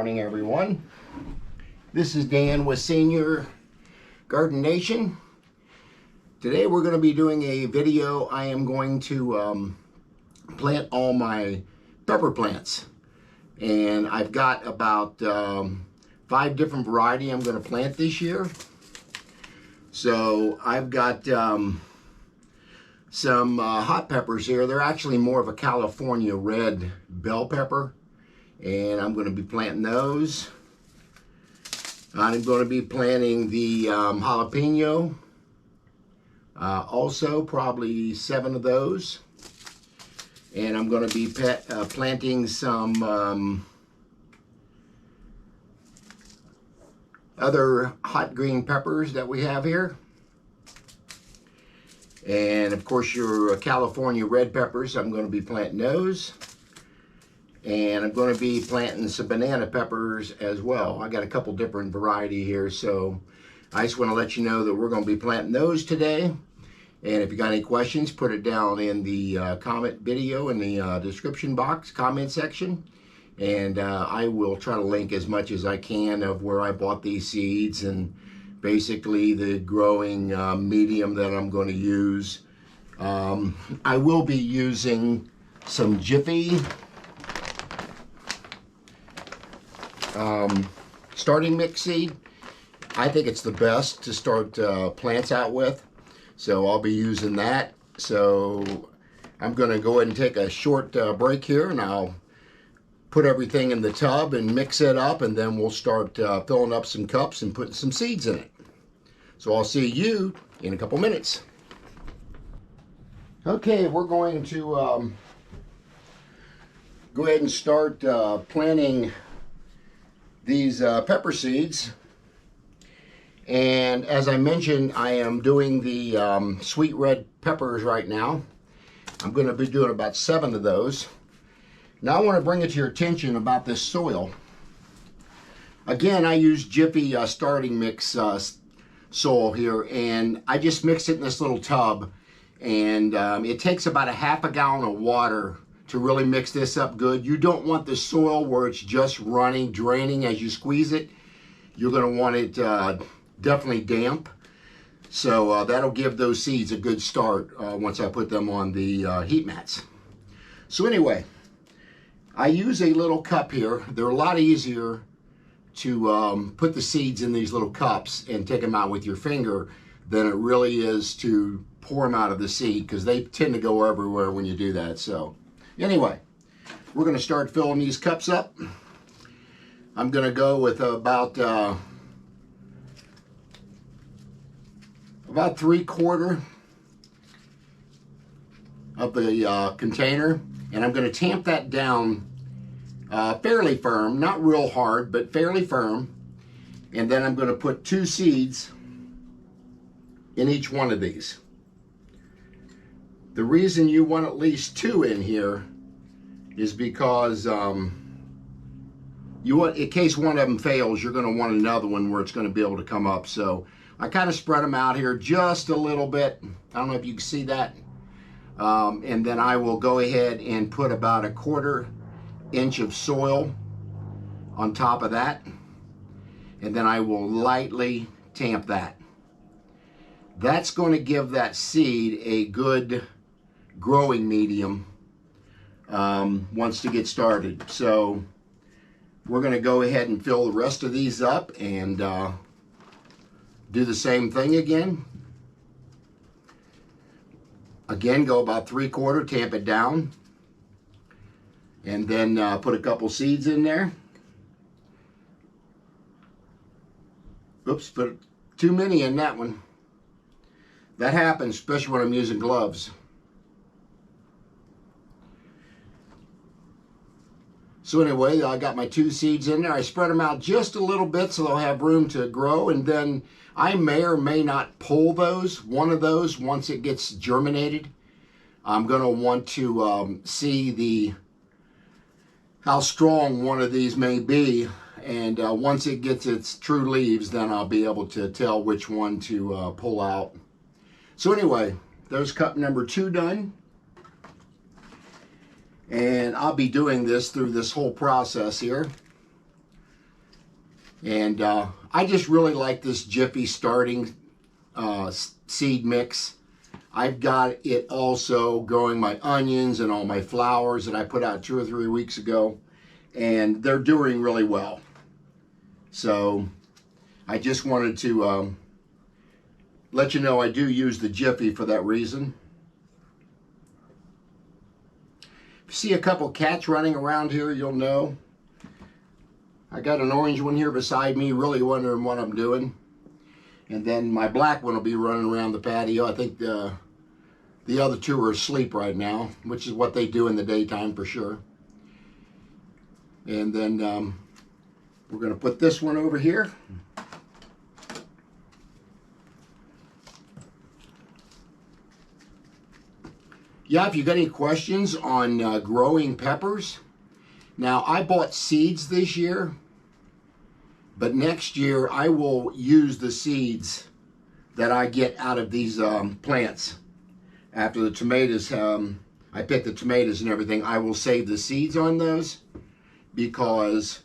morning, everyone. This is Dan with Senior Garden Nation. Today we're going to be doing a video. I am going to plant all my pepper plants, and I've got about 5 different varieties I'm going to plant this year. So I've got some hot peppers here. They're actually more of a California red bell pepper, and I'm going to be planting those. I'm going to be planting the jalapeno, also probably 7 of those, and I'm going to be planting some other hot green peppers that we have here. And of course your California red peppers, I'm going to be planting those. And I'm going to be planting some banana peppers as well. I got a couple different variety here, so I just want to let you know that we're going to be planting those today. And if you got any questions, put it down in the comment video in the description box, comment section. And I will try to link as much as I can of where I bought these seeds and basically the growing medium that I'm going to use. I will be using some Jiffy starting mix seed. I think it's the best to start plants out with, so I'll be using that. So I'm going to go ahead and take a short break here, and I'll put everything in the tub and mix it up, and then we'll start filling up some cups and putting some seeds in it. So I'll see you in a couple minutes. Okay, we're going to go ahead and start planting these pepper seeds. And as I mentioned, I am doing the sweet red peppers right now. I'm going to be doing about 7 of those. Now I want to bring it to your attention about this soil. Again, I use Jiffy starting mix soil here, and I just mixed it in this little tub, and it takes about a half a gallon of water to really mix this up good. You don't want the soil where it's just running, draining as you squeeze it. You're going to want it definitely damp. So that'll give those seeds a good start once I put them on the heat mats. So anyway, I use a little cup here. They're a lot easier to put the seeds in these little cups and take them out with your finger than it really is to pour them out of the seed, because they tend to go everywhere when you do that. So anyway, we're going to start filling these cups up. I'm going to go with about 3/4 of the container, and I'm going to tamp that down fairly firm, not real hard, but fairly firm. And then I'm going to put 2 seeds in each one of these. The reason you want at least 2 in here is because you want, in case one of them fails, you're going to want another one where it's going to be able to come up. So I kind of spread them out here just a little bit. I don't know if you can see that. And then I will go ahead and put about 1/4 inch of soil on top of that, and then I will lightly tamp that. That's going to give that seed a good growing medium once to get started. So we're going to go ahead and fill the rest of these up and do the same thing again. Again, go about 3/4, tamp it down, and then put a couple seeds in there. Oops, put too many in that one. That happens, especially when I'm using gloves. So anyway, I got my 2 seeds in there. I spread them out just a little bit so they'll have room to grow, and then I may or may not pull one of those once it gets germinated. I'm going to want to see how strong one of these may be, and once it gets its true leaves, then I'll be able to tell which one to pull out. So anyway, there's cup number 2 done. And I'll be doing this through this whole process here. And I just really like this Jiffy starting seed mix. I've got it also growing my onions and all my flowers that I put out 2 or 3 weeks ago, and they're doing really well. So I just wanted to let you know I do use the Jiffy for that reason. If you see a couple cats running around here, you'll know. I got an orange one here beside me, really wondering what I'm doing. And then my black one will be running around the patio. I think the other two are asleep right now, which is what they do in the daytime for sure. And then we're going to put this one over here. Yeah, if you got any questions on growing peppers. Now, I bought seeds this year, but next year I will use the seeds that I get out of these plants. After the tomatoes, I pick the tomatoes and everything, I will save the seeds on those, because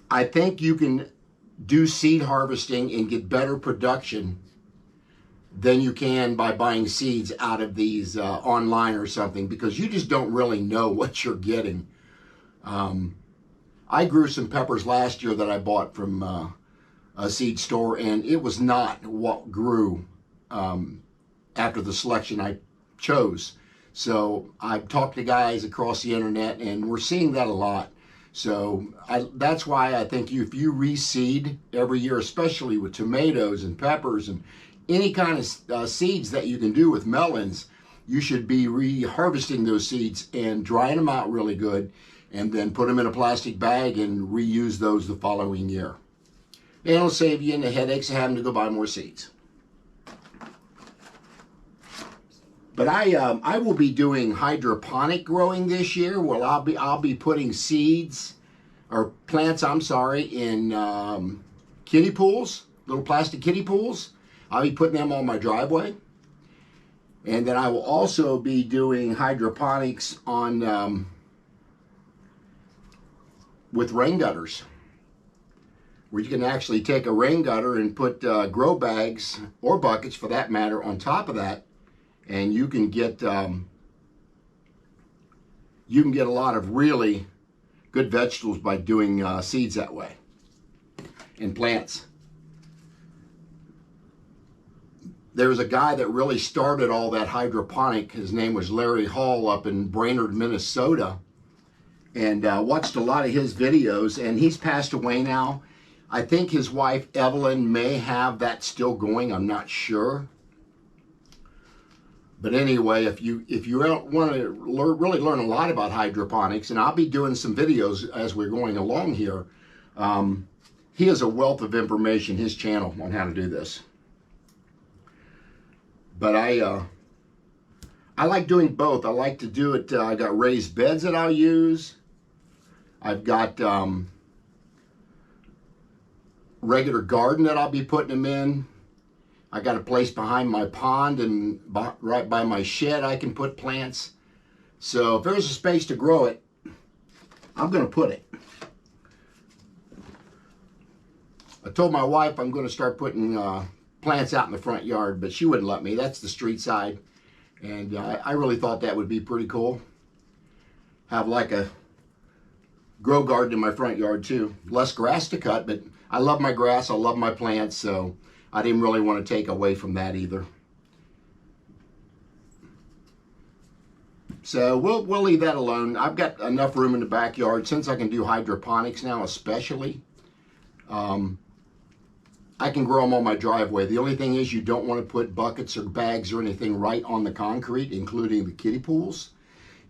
I think you can do seed harvesting and get better production than you can by buying seeds out of these online or something, because you just don't really know what you're getting. I grew some peppers last year that I bought from a seed store, and it was not what grew after the selection I chose. So I've talked to guys across the internet, and we're seeing that a lot. So that's why I think if you reseed every year, especially with tomatoes and peppers and any kind of seeds that you can do with melons, you should be re-harvesting those seeds and drying them out really good, and then put them in a plastic bag and reuse those the following year. And it'll save you the headaches of having to go buy more seeds. But I will be doing hydroponic growing this year. Well, I'll be putting seeds or plants, I'm sorry, in kiddie pools, little plastic kiddie pools. I'll be putting them on my driveway. And then I will also be doing hydroponics on with rain gutters, where you can actually take a rain gutter and put grow bags or buckets, for that matter, on top of that, and you can get a lot of really good vegetables by doing seeds that way, and plants. There was a guy that really started all that hydroponic. His name was Larry Hall up in Brainerd, Minnesota, and watched a lot of his videos, and he's passed away now. I think his wife Evelyn may have that still going, I'm not sure. But anyway, if you want to really learn a lot about hydroponics, and I'll be doing some videos as we're going along here, he has a wealth of information, his channel, on how to do this. But I like doing both. I like to do it, I got raised beds that I'll use. I've got regular garden that I'll be putting them in. I got a place behind my pond, and right by my shed I can put plants. So if there's a space to grow it, I'm going to put it. I told my wife I'm going to start putting plants out in the front yard, but she wouldn't let me. That's the street side. And I really thought that would be pretty cool. Have like a grow garden in my front yard too. Less grass to cut, but I love my grass, I love my plants, so I didn't really want to take away from that either. So we'll leave that alone. I've got enough room in the backyard, since I can do hydroponics now especially. I can grow them on my driveway. The only thing is, you don't want to put buckets or bags or anything right on the concrete, including the kiddie pools.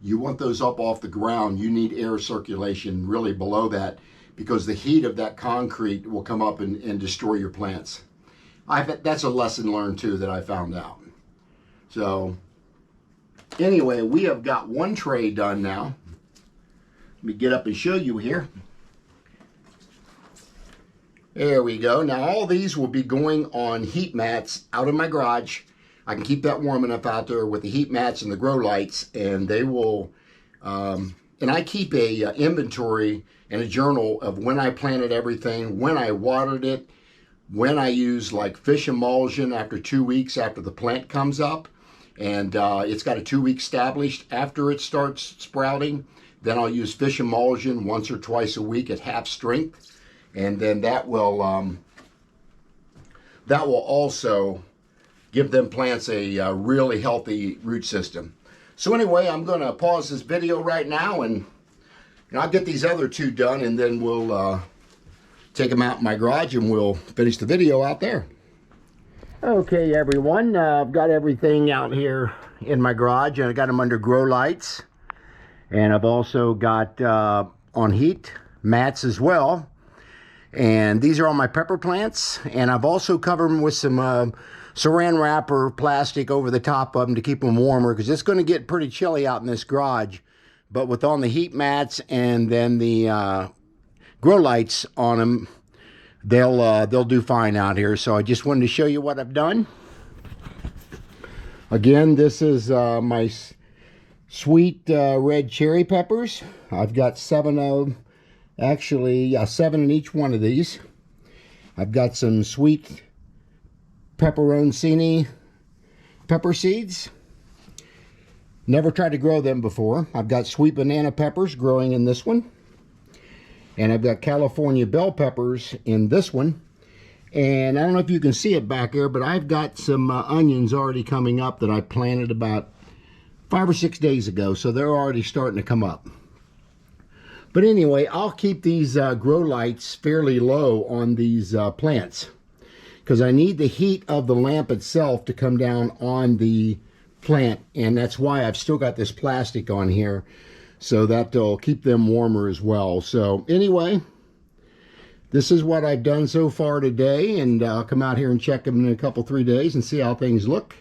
You want those up off the ground. You need air circulation really below that, because the heat of that concrete will come up and destroy your plants. That's a lesson learned too that I found out. So anyway, we have got one tray done now. Let me get up and show you here. There we go. Now all these will be going on heat mats out in my garage. I can keep that warm enough out there with the heat mats and the grow lights, and they will and I keep a inventory and a journal of when I planted everything, when I watered it, when I use like fish emulsion after 2 weeks after the plant comes up, and it's got a 2-week established. After it starts sprouting, then I'll use fish emulsion once or twice a week at half strength, and then that will also give them plants a really healthy root system. So anyway, I'm going to pause this video right now, and I'll get these other 2 done, and then we'll take them out in my garage and we'll finish the video out there. Okay, everyone, I've got everything out here in my garage, and I got them under grow lights, and I've also got on heat mats as well. And these are all my pepper plants, and I've also covered them with some saran wrap or plastic over the top of them to keep them warmer, because it's going to get pretty chilly out in this garage. But with on the heat mats and then the grow lights on them, they'll do fine out here. So I just wanted to show you what I've done. Again, this is my sweet red cherry peppers. I've got 7 of them. Actually, 7 in each one of these. I've got some sweet pepperoncini pepper seeds. Never tried to grow them before. I've got sweet banana peppers growing in this one. And I've got California bell peppers in this one. And I don't know if you can see it back there, but I've got some onions already coming up that I planted about 5 or 6 days ago. So they're already starting to come up. But anyway, I'll keep these grow lights fairly low on these plants, because I need the heat of the lamp itself to come down on the plant, and that's why I've still got this plastic on here, so that'll keep them warmer as well. So anyway, this is what I've done so far today, and I'll come out here and check them in a couple, 3 days and see how things look.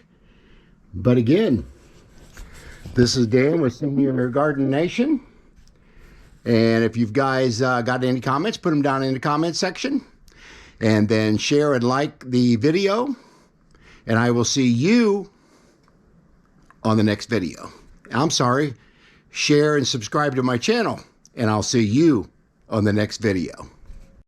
But again, this is Dan with Senior Garden Nation. And if you guys got any comments, put them down in the comment section. And then share and like the video. And I will see you on the next video. I'm sorry. Share and subscribe to my channel. And I'll see you on the next video.